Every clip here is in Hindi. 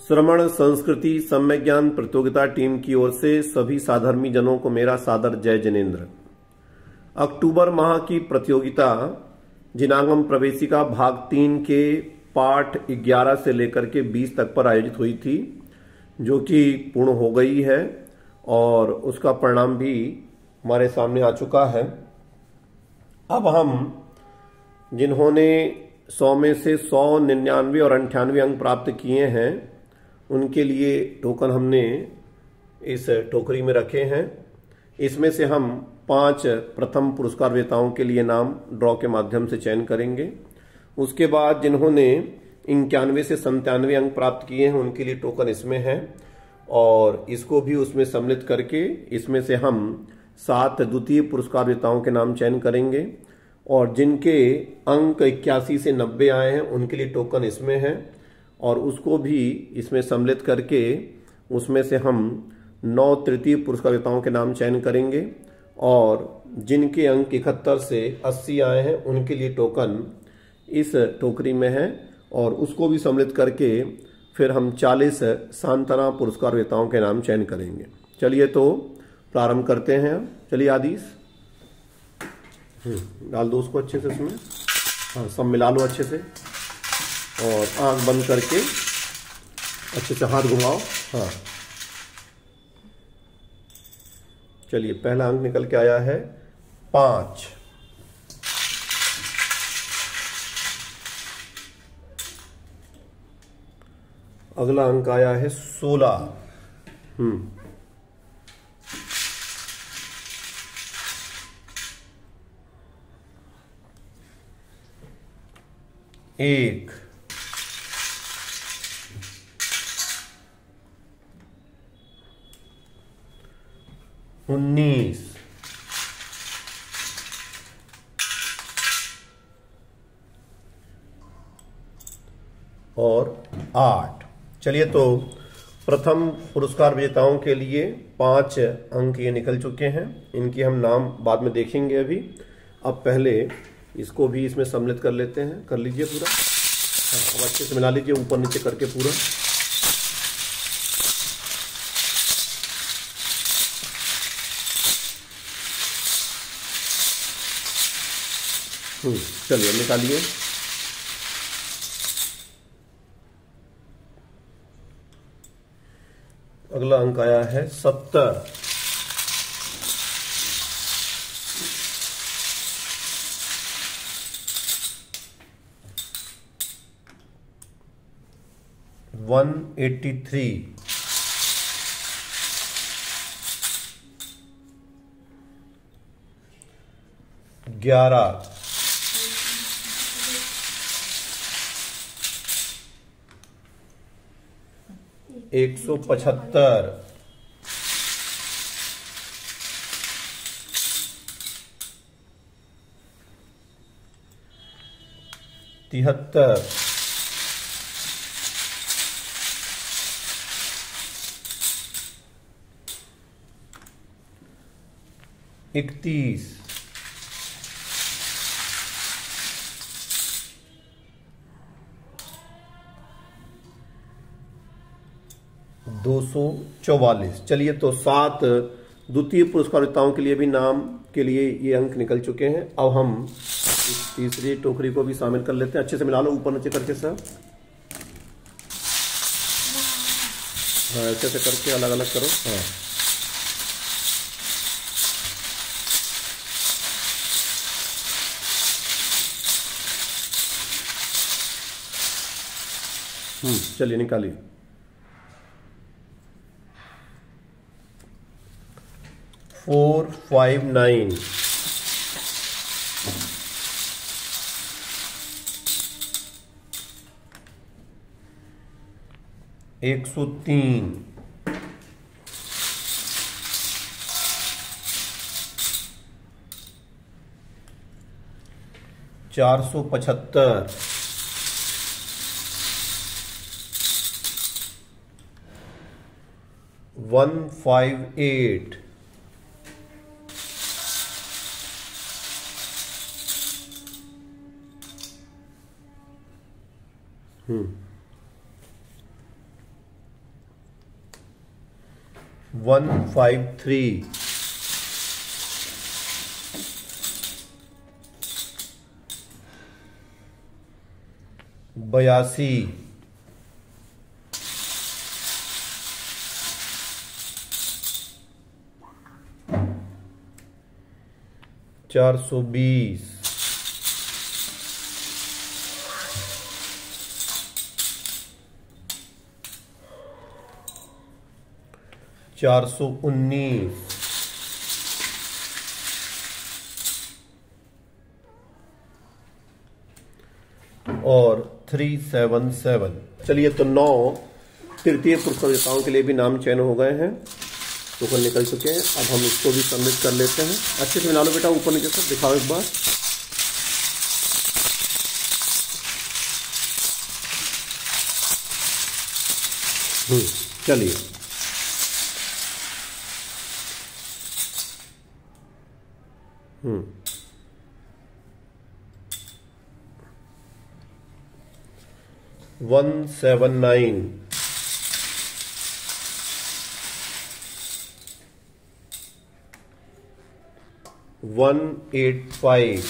श्रवण संस्कृति सम्य ज्ञान प्रतियोगिता टीम की ओर से सभी साधर्मी जनों को मेरा सादर जय जिनेन्द्र। अक्टूबर माह की प्रतियोगिता जिनांगम प्रवेशिका भाग 3 के पाठ 11 से लेकर के 20 तक पर आयोजित हुई थी, जो कि पूर्ण हो गई है और उसका परिणाम भी हमारे सामने आ चुका है। अब हम जिन्होंने 100 में से 100, 99 और 98 अंक प्राप्त किए हैं उनके लिए टोकन हमने इस टोकरी में रखे हैं। इसमें से हम 5 प्रथम पुरस्कार विजेताओं के लिए नाम ड्रॉ के माध्यम से चयन करेंगे। उसके बाद जिन्होंने 91 से 97 अंक प्राप्त किए हैं उनके लिए टोकन इसमें है और इसको भी उसमें सम्मिलित करके इसमें से हम 7 द्वितीय पुरस्कार विजेताओं के नाम चयन करेंगे और जिनके अंक 81 से 90 आए हैं उनके लिए टोकन इसमें है और उसको भी इसमें सम्मिलित करके उसमें से हम 9 तृतीय पुरस्कार विजेताओं के नाम चयन करेंगे और जिनके अंक 71 से 80 आए हैं उनके लिए टोकन इस टोकरी में है और उसको भी सम्मिलित करके फिर हम 40 सांत्वना पुरस्कार विजेताओं के नाम चयन करेंगे। चलिए तो प्रारंभ करते हैं। चलिए आदिश डाल दो उसको अच्छे से इसमें। हाँ, सब मिला लो अच्छे से और आंख बंद करके अच्छे से हाथ घुमाओ। हाँ, चलिए पहला अंक निकल के आया है 5। अगला अंक आया है 16। 1। 19। 8। चलिए तो प्रथम पुरस्कार विजेताओं के लिए 5 अंक ये निकल चुके हैं। इनकी हम नाम बाद में देखेंगे। अभी अब पहले इसको भी इसमें सम्मिलित कर लेते हैं। कर लीजिए पूरा। हाँ, अब अच्छे से मिला लीजिए ऊपर नीचे करके पूरा। चलिए निकालिए। अगला अंक आया है 70। 183। 11। 175। 73। 31। 244। चलिए तो 7 द्वितीय पुरस्कार विजेताओं के लिए भी नाम के लिए ये अंक निकल चुके हैं। अब हम इस तीसरी टोकरी को भी शामिल कर लेते हैं। अच्छे से मिला लो ऊपर नीचे करके सब। हाँ, ऐसे से करके अलग अलग करो। हाँ, चलिए निकालिए। 459। 103। 475। 158। 2 153, 82, 420, 419, और 377। चलिए, तो 9 तृतीय पुरस्कृताओं के लिए भी नाम चयन हो गए हैं, टोकन निकल चुके हैं। अब हम इसको भी सबमिट कर लेते हैं। अच्छे से मिला लो बेटा, ऊपर नीचे सब दिखाओ एक बार। चलिए, हम्म 179, 185,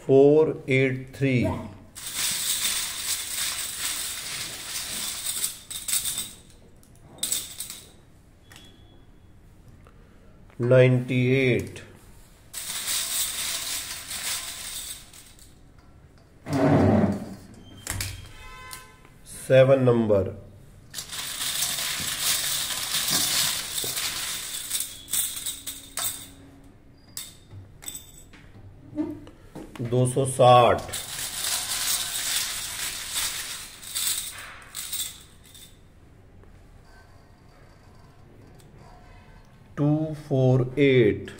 483, 98, 7 नंबर, 260, 248,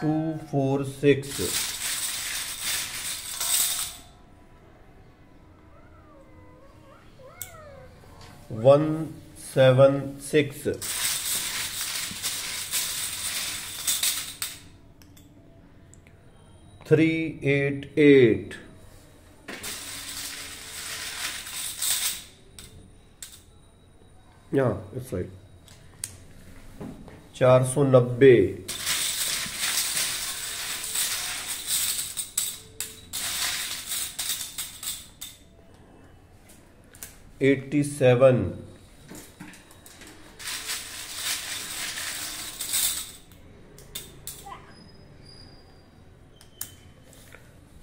246, 176, 388, 490, 87,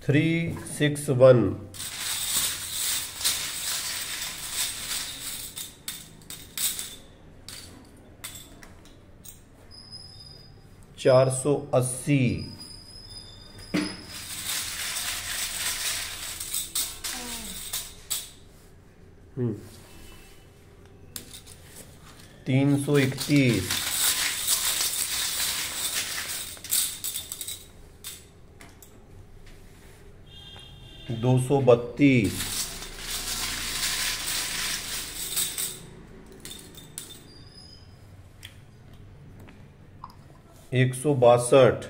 361, 480, 331, 232, 162,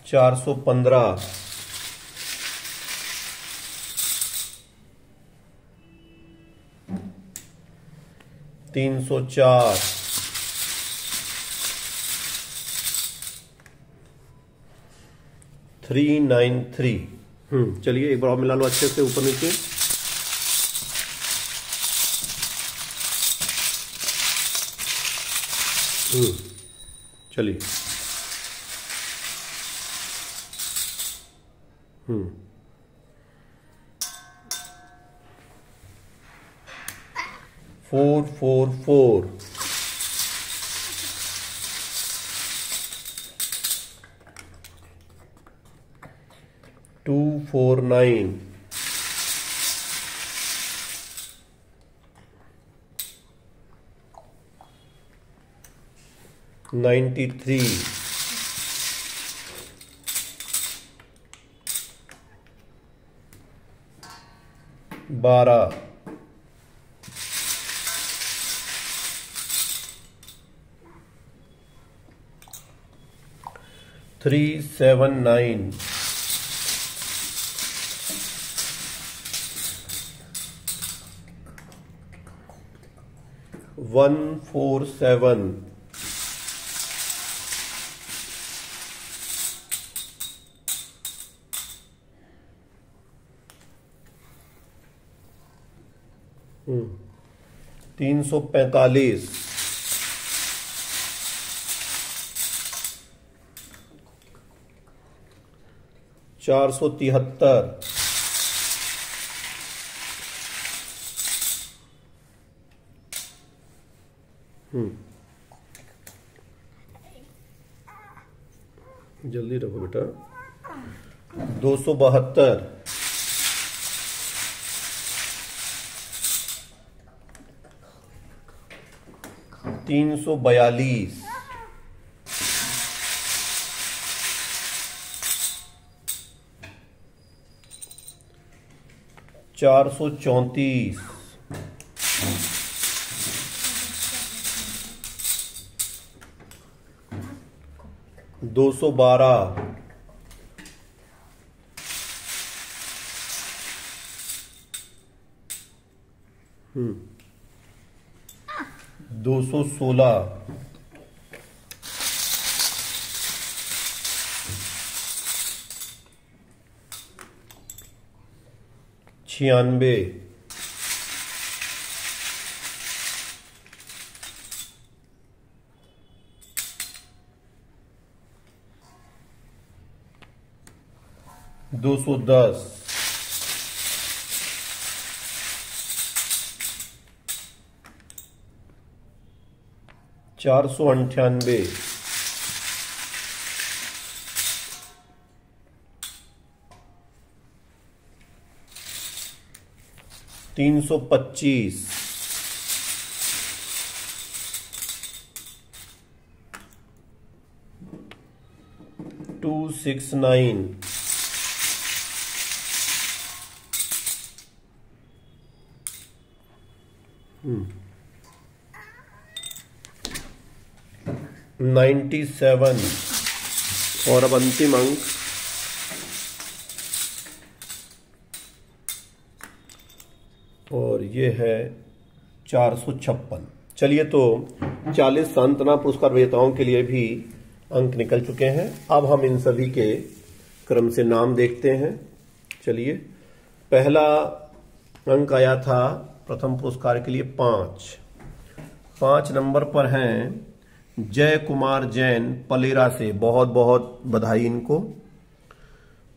415, 304, 393। चलिए, एक बार और मिला लो अच्छे से ऊपर नीचे। चलिए, 444, 249, 93, 12, 379 147 345 473 जल्दी रखो बेटा 272 342 434 212 216 96 210 498 325 269 97 और अब अंतिम अंक और ये है 456। चलिए, तो 40 सांत्वना पुरस्कार विजेताओं के लिए भी अंक निकल चुके हैं। अब हम इन सभी के क्रम से नाम देखते हैं। चलिए, पहला अंक आया था प्रथम पुरस्कार के लिए 5 नंबर पर हैं जय कुमार जैन पलेरा से, बहुत बहुत बधाई इनको।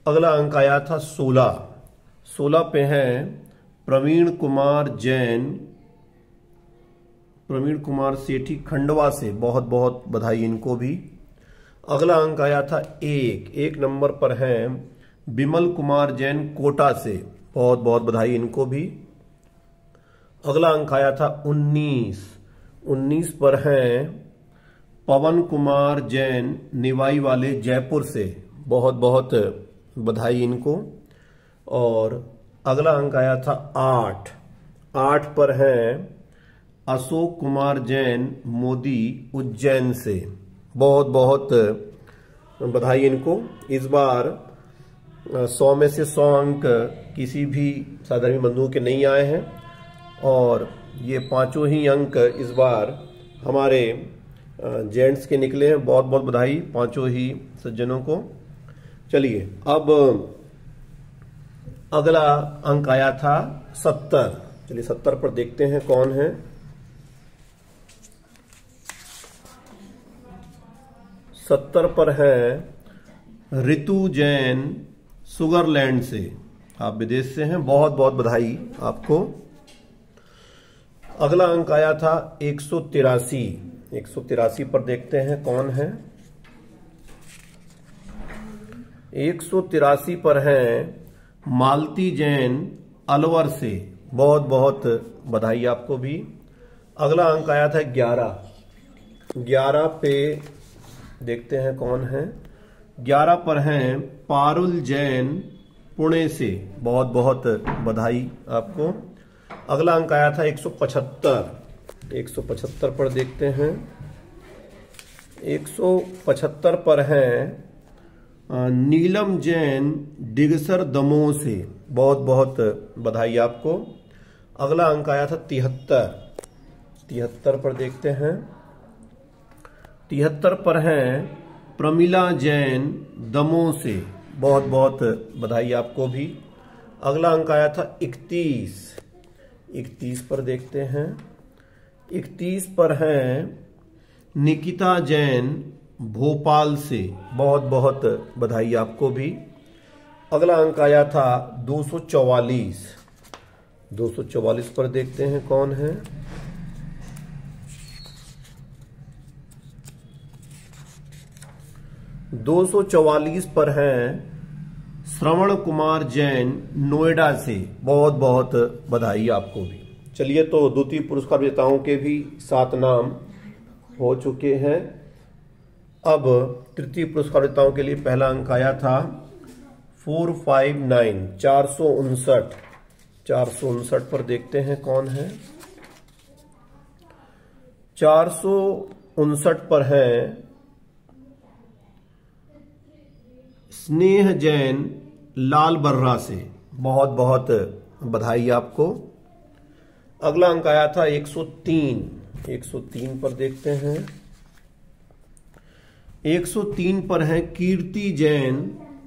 अगला अंक आया था 16 पे हैं प्रवीण कुमार सेठी खंडवा से, बहुत बहुत बधाई इनको भी। अगला अंक आया था 1 नंबर पर हैं विमल कुमार जैन कोटा से, बहुत बहुत बधाई इनको भी। अगला अंक आया था 19 पर हैं पवन कुमार जैन निवाई वाले जयपुर से, बहुत बहुत बधाई इनको। और अगला अंक आया था 8 पर हैं अशोक कुमार जैन मोदी उज्जैन से, बहुत बहुत बधाई इनको। इस बार 100 में से 100 अंक किसी भी साधारण बंधुओं के नहीं आए हैं और ये पांचों ही अंक इस बार हमारे जेंट्स के निकले हैं। बहुत बहुत बधाई पांचों ही सज्जनों को। चलिए, अब अगला अंक आया था 70। चलिए 70 पर देखते हैं कौन है। 70 पर है ऋतु जैन सुगरलैंड से, आप विदेश से हैं, बहुत बहुत बधाई आपको। अगला अंक आया था 183 पर देखते हैं कौन है। 183 पर हैं मालती जैन अलवर से, बहुत बहुत बधाई आपको भी। अगला अंक आया था 11 पे देखते हैं कौन है। 11 पर हैं पारुल जैन पुणे से, बहुत बहुत बधाई आपको। अगला अंक आया था 175 पर देखते हैं। 175 पर हैं नीलम जैन डिगसर दमोह से, बहुत बहुत बधाई आपको। अगला अंक आया था 73 पर देखते हैं। 73 पर हैं प्रमिला जैन दमोह से, बहुत बहुत बधाई आपको भी। अगला अंक आया था 31 पर देखते हैं। 31 पर हैं निकिता जैन भोपाल से, बहुत बहुत बधाई आपको भी। अगला अंक आया था 244 पर देखते हैं कौन है। 244 पर हैं श्रवण कुमार जैन नोएडा से, बहुत बहुत बधाई आपको भी। चलिए, तो द्वितीय पुरस्कार विजेताओं के भी 7 नाम हो चुके हैं। अब तृतीय पुरस्कार विजेताओं के लिए पहला अंक आया था 459 पर देखते हैं कौन है। 459 पर है स्नेह जैन लाल बर्रा से, बहुत बहुत बधाई आपको। अगला अंक आया था 103 पर देखते हैं। 103 पर है कीर्ति जैन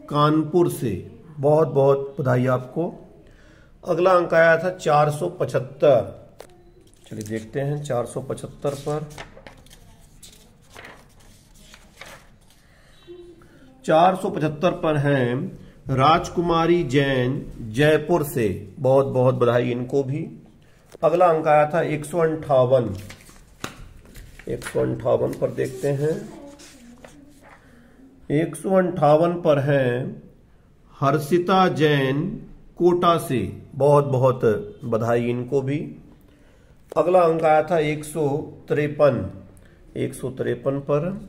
कानपुर से, बहुत बहुत बधाई आपको। अगला अंक आया था 475। चलिए देखते हैं 475 पर। 475 पर हैं राजकुमारी जैन जयपुर से, बहुत बहुत बधाई इनको भी। अगला अंक आया था 158 पर देखते हैं। 158 पर हैं हर्षिता जैन कोटा से, बहुत बहुत बधाई इनको भी। अगला अंक आया था 153 पर।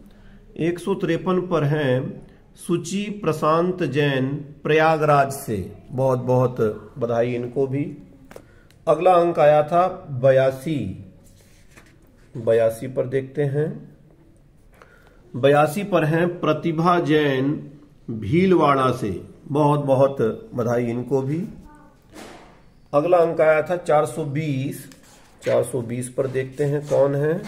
153 पर हैं सुचि प्रशांत जैन प्रयागराज से, बहुत बहुत बधाई इनको भी। अगला अंक आया था 82 पर देखते हैं। 82 पर हैं प्रतिभा जैन भीलवाड़ा से, बहुत बहुत बधाई इनको भी। अगला अंक आया था 420 पर देखते हैं कौन है।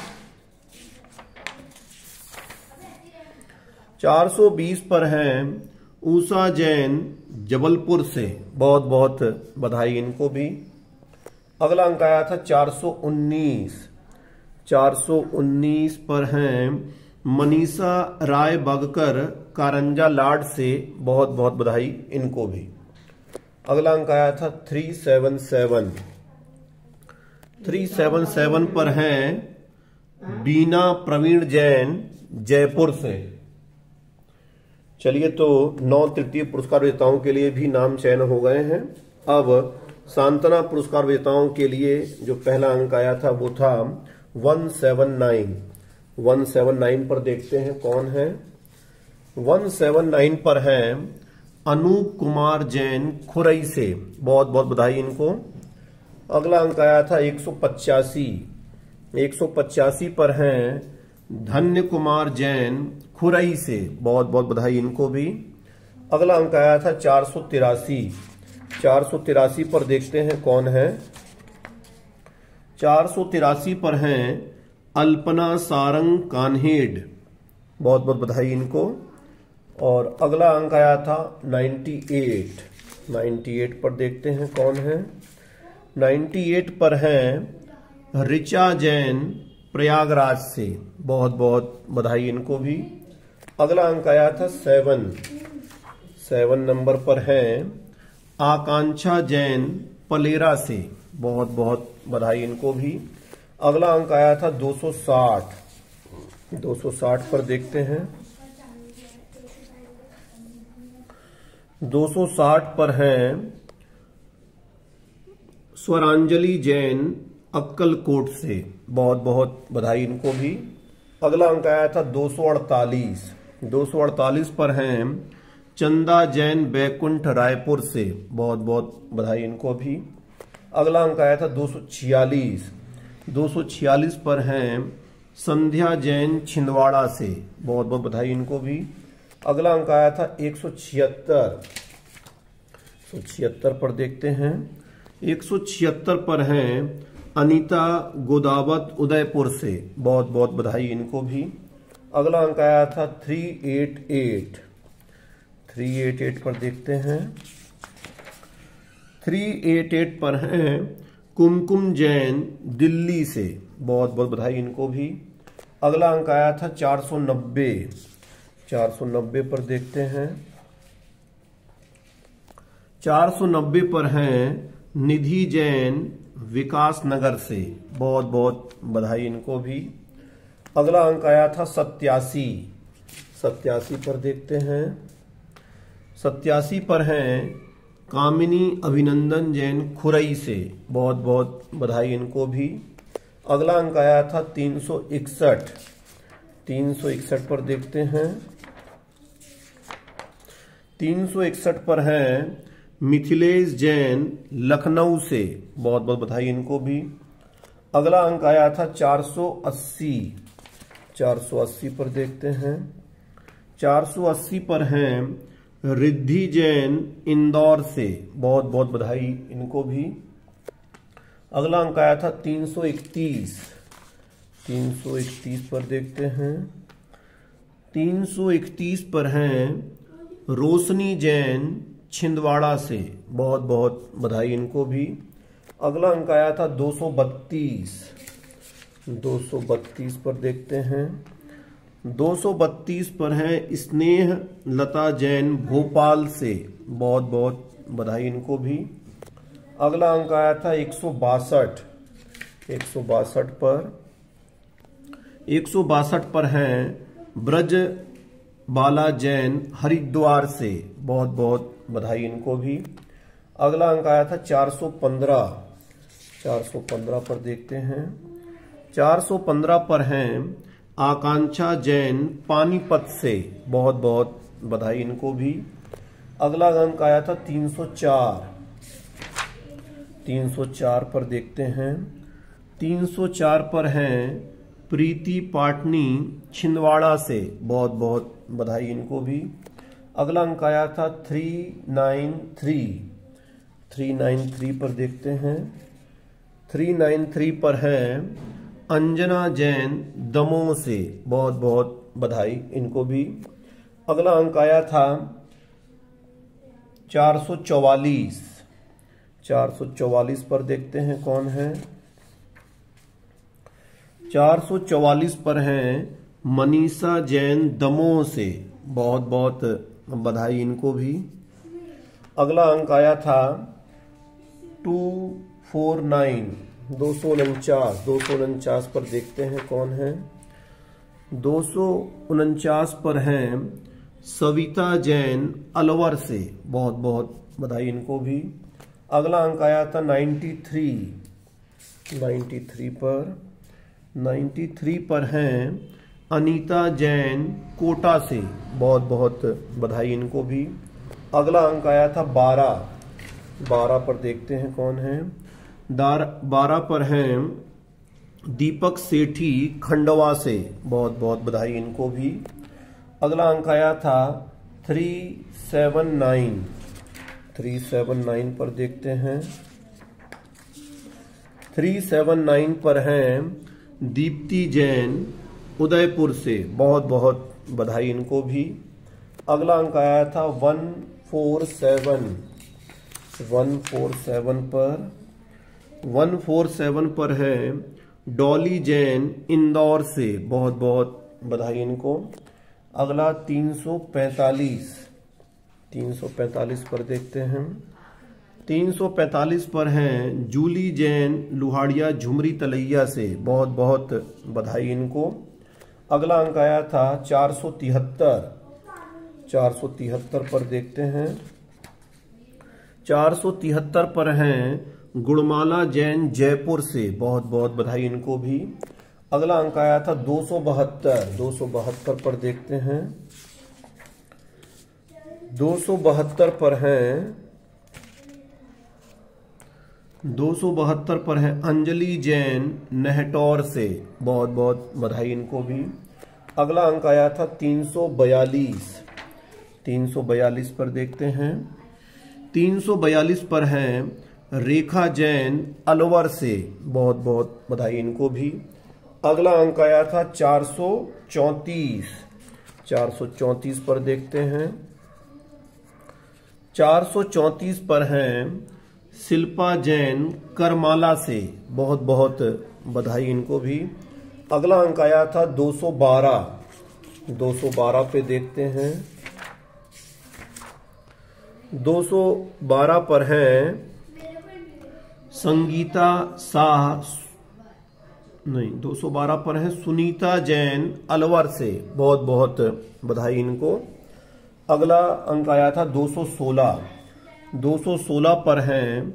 420 पर हैं उषा जैन जबलपुर से, बहुत बहुत बधाई इनको भी। अगला अंक आया था 419 पर हैं मनीषा राय बगकर कारंजा लाड से, बहुत बहुत बधाई इनको भी। अगला अंक आया था 377 पर हैं बीना प्रवीण जैन जयपुर से। चलिए, तो 9 तृतीय पुरस्कार विजेताओं के लिए भी नाम चयन हो गए हैं। अब सांत्वना पुरस्कार विजेताओं के लिए जो पहला अंक आया था वो था 179 पर देखते हैं कौन है। 179 पर हैं अनूप कुमार जैन खुरई से, बहुत बहुत बधाई इनको। अगला अंक आया था 185 पर हैं धन्य कुमार जैन खुरई से, बहुत बहुत बधाई इनको भी। अगला अंक आया था 483 पर देखते हैं कौन है। 483 पर हैं अल्पना सारंग कान्हेड, बहुत बहुत बधाई इनको। और अगला अंक आया था 98 पर देखते हैं कौन है। 98 पर हैं ऋचा जैन प्रयागराज से, बहुत बहुत बधाई इनको भी। अगला अंक आया था 7 नंबर पर हैं आकांक्षा जैन पलेरा से, बहुत बहुत बधाई इनको भी। अगला अंक आया था 260 पर देखते हैं। 260 पर हैं स्वरांजलि जैन अक्कलकोट से, बहुत बहुत बधाई इनको भी। अगला अंक आया था 248 पर हैं चंदा जैन बैकुंठ रायपुर से, बहुत बहुत बधाई इनको भी। अगला अंक आया था 246 पर हैं संध्या जैन छिंदवाड़ा से, बहुत बहुत बधाई इनको भी। अगला अंक आया था 176 पर देखते हैं। 176 पर हैं अनीता गोदावत उदयपुर से, बहुत बहुत बधाई इनको भी। अगला अंक आया था 388 पर देखते हैं। 388 पर हैं कुमकुम जैन दिल्ली से, बहुत बहुत बधाई इनको भी। अगला अंक आया था 490 पर देखते हैं। 490 पर हैं निधि जैन विकास नगर से, बहुत बहुत बधाई इनको भी। अगला अंक आया था 87 पर देखते हैं। 87 पर हैं कामिनी अभिनंदन जैन खुरई से, बहुत बहुत बधाई इनको भी। अगला अंक आया था 361 पर देखते हैं। 361 पर हैं मिथिलेश जैन लखनऊ से, बहुत बहुत बधाई इनको भी। अगला अंक आया था 480 पर देखते हैं। 480 पर हैं रिद्धि जैन इंदौर से, बहुत बहुत बधाई इनको भी। अगला अंक आया था 331 पर देखते हैं। 331 पर हैं रोशनी जैन छिंदवाड़ा से, बहुत बहुत बधाई इनको भी। अगला अंक आया था 232 पर देखते हैं। 232 पर हैं स्नेह लता जैन भोपाल से, बहुत बहुत बधाई इनको भी। अगला अंक आया था 162 पर हैं ब्रज बाला जैन हरिद्वार से, बहुत बहुत बधाई इनको भी। अगला अंक आया था 415 पर देखते हैं। 415 पर हैं आकांक्षा जैन पानीपत से, बहुत बहुत बधाई इनको भी। अगला अंक आया था 304 पर देखते हैं। 304 पर हैं प्रीति पाटनी छिंदवाड़ा से, बहुत बहुत बधाई इनको भी। अगला अंक आया था 393 पर देखते हैं। 393 पर हैं अंजना जैन दमोह से, बहुत बहुत बधाई इनको भी। अगला अंक आया था 444 पर देखते हैं कौन है। 444 पर हैं मनीषा जैन दमोह से, बहुत बहुत बधाई इनको भी। अगला अंक आया था 249 पर देखते हैं कौन है। 249 पर हैं सविता जैन अलवर से, बहुत बहुत बधाई इनको भी। अगला अंक आया था 93 पर हैं अनीता जैन कोटा से, बहुत बहुत बधाई इनको भी। अगला अंक आया था 12 पर देखते हैं कौन है। 12 पर हैं दीपक सेठी खंडवा से, बहुत बहुत बधाई इनको भी। अगला अंक आया था 379 पर देखते हैं। 379 पर हैं दीप्ति जैन उदयपुर से, बहुत बहुत बधाई इनको भी। अगला अंक आया था 147 पर है डॉली जैन इंदौर से, बहुत बहुत बधाई इनको। अगला 345 पर देखते हैं। 345 पर हैं जूली जैन लुहाड़िया झुमरी तलैया से, बहुत बहुत बधाई इनको। अगला अंक आया था 473 पर देखते हैं। 473 पर हैं गुणमाला जैन जयपुर से, बहुत बहुत बधाई इनको भी। अगला अंक आया था 272 पर देखते हैं। 272 पर है अंजलि जैन नेहटौर से, बहुत बहुत बधाई इनको भी। अगला अंक आया था 342 342 पर देखते हैं। 342 पर हैं रेखा जैन अलवर से, बहुत बहुत बधाई इनको भी। अगला अंक आया था 434, 434 पर देखते हैं। 434 पर हैं शिल्पा जैन करमाला से, बहुत बहुत बधाई इनको भी। अगला अंक आया था 212, 212 पे देखते हैं। 212 पर हैं संगीता शाह, नहीं 212 पर है सुनीता जैन अलवर से, बहुत बहुत बधाई इनको। अगला अंक आया था 216, 216 पर हैं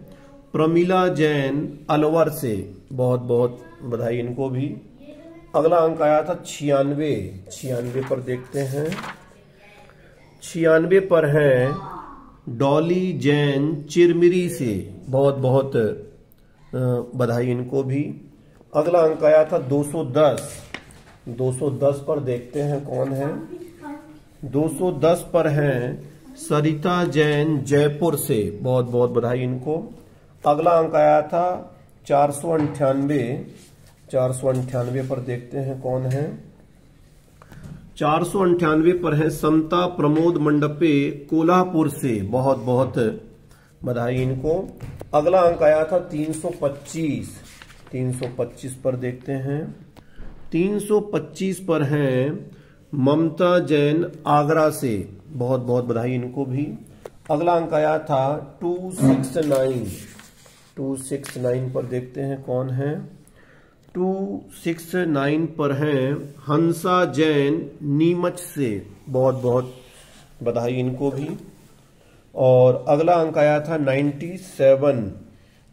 प्रमिला जैन अलवर से, बहुत बहुत बधाई इनको भी। अगला अंक आया था 96, 96 पर देखते हैं। 96 पर हैं डॉली जैन चिरमिरी से, बहुत बहुत बधाई इनको भी। अगला अंक आया था 210, 210 पर देखते हैं कौन है। 210 पर हैं सरिता जैन जयपुर से, बहुत बहुत बधाई इनको। अगला अंक आया था 498, 498 पर देखते हैं कौन है। 498 पर है समता प्रमोद मंडपे कोल्हापुर से, बहुत बहुत बधाई इनको। अगला अंक आया था 325, 325 पर देखते हैं। 325 पर हैं ममता जैन आगरा से, बहुत बहुत बधाई इनको भी। अगला अंक आया था 269, 269 पर देखते हैं कौन है। 269 पर हैं हंसा जैन नीमच से, बहुत बहुत बधाई इनको भी। और अगला अंक आया था 97,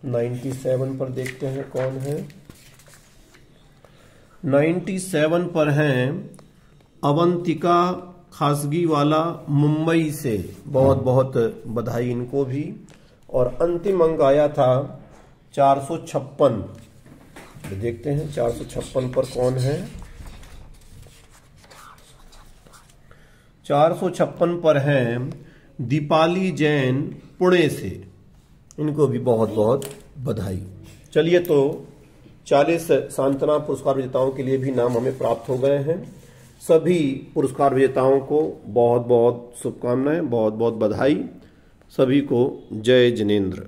97 पर देखते हैं कौन है। 97 पर हैं अवंतिका खासगी वाला मुंबई से, बहुत बहुत बधाई इनको भी। और अंतिम अंक आया था 456, देखते हैं 456 पर कौन है। 456 पर हैं दीपाली जैन पुणे से, इनको भी बहुत बहुत बधाई। चलिए, तो 40 सांत्वना पुरस्कार विजेताओं के लिए भी नाम हमें प्राप्त हो गए हैं। सभी पुरस्कार विजेताओं को बहुत बहुत शुभकामनाएं, बहुत बहुत बधाई। सभी को जय जिनेंद्र।